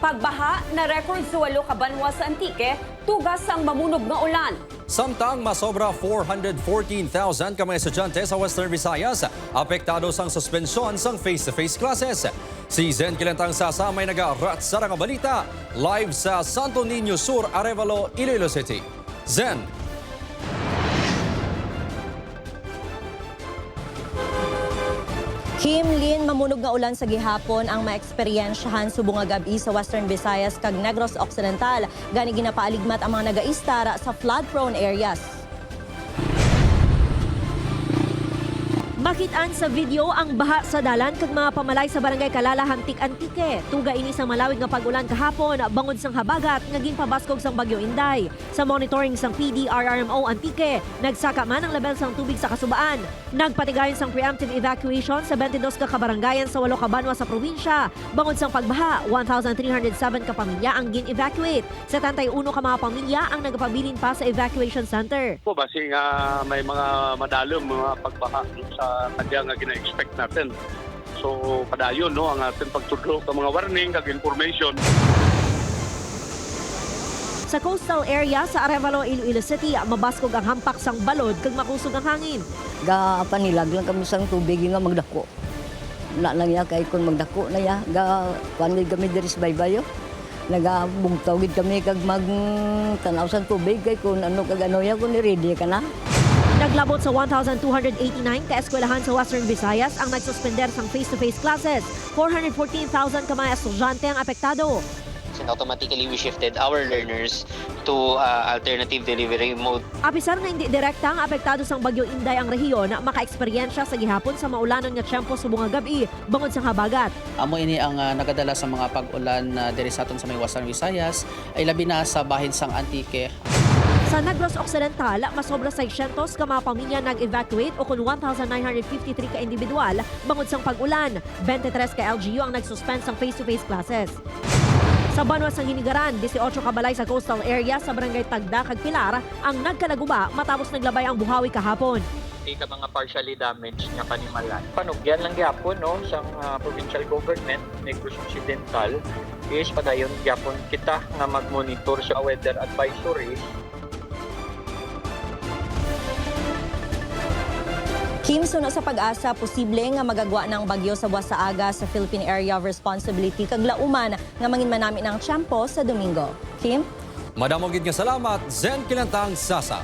Pagbaha na record sa 8 ka banwa sa Antique, tugas ang mamunog nga ulan. Samtang masobra 414,000 ka mga estudyante sa Western Visayas, apektado sang suspensyon sang face-to-face classes. Si Zen Kilentang Sasa may nag-arat sa nga balita, live sa Santo Niño Sur, Arevalo, Iloilo City. Zen. Kim Lin, mamunog nga ulan sa gihapon ang maeksperiensyahan subong nga gabi sa Western Visayas kag Negros Occidental. Gani ginapaaligmat ang mga nagaistara sa flood-prone areas. Makitaan sa video ang baha sa dalan kag mga pamalay sa barangay Kalala, Hantik, Antique. Tuga ini sang malawig nga pag-ulan kahapon bangod sang habagat nga ginpabaskog sang Bagyo Inday. Sa monitoring sang PDRRMO Antique, nagsaka man ang level sang tubig sa kasubaan. Nagpatigayon sang preemptive evacuation sa 22 ka kabarangayan sa 8 ka banwa sa probinsya. Bangod sang pagbaha, 1,307 ka pamilya ang gin-evacuate. 71 ka mga pamilya ang nagpabilin pa sa evacuation center. Po basi nga may mga madalom mga pagbaha sa kanya nga gina-expect natin. So padayon no ang ating pagtudlo sa mga warning kag information. Sa coastal area sa Arevalo, Iloilo City, mabaskog ang hampak sang balod kag makusog ang hangin. Panilag lang kami sang tubig nga magdako. Na lang ya kay kun magdako na ya. Panid kami diri sa baybayo. Nagabugtaw gid kami kag tanaw sang tubig kay kun ano kag ano ya kun ready ka na. Naglabot sa 1,289 ka-eskwelahan sa Western Visayas ang nagsuspender sang face-to-face classes. 414,000 ka mga estudyante ang apektado. And automatically we shifted our learners to alternative delivery mode. Apisar na hindi direkta ang apektado sang Bagyo Inday ang rehiyon na maka-eksperyensya sa gihapon sa maulanan nga tiyempo subong nga gabi bangod sang habagat. Amo ini ang nagadala sa mga pag-ulan diri sa aton sa may Western Visayas ay labi na sa bahin sang Antique. Sa Negros Occidental, masobra 600 ka mga pamilya nag-evacuate o kung 1,953 ka individual bangod sang pag-ulan. 23 ka LGU ang nag-suspend sang face-to-face classes. Sa banwa sang Hinigaran, 18 ka balay sa coastal area sa barangay Tagda kag Pilar ang nagkalaguba matapos naglabay ang buhawi kahapon. Ka mga partially damaged nga panimalan. Panugyan lang gyapon no sang provincial government Negros Occidental is padayon gyapon kita nga mag-monitor sa weather advisories. Kim, suno sa pag-asa, posible nga magagwa ng bagyo sa buwas sa aga sa Philippine Area of Responsibility kag lauman nga mangin manami ng tiyempo sa Domingo. Kim? Madamong gid nga salamat, Zen Kilentang Sasa.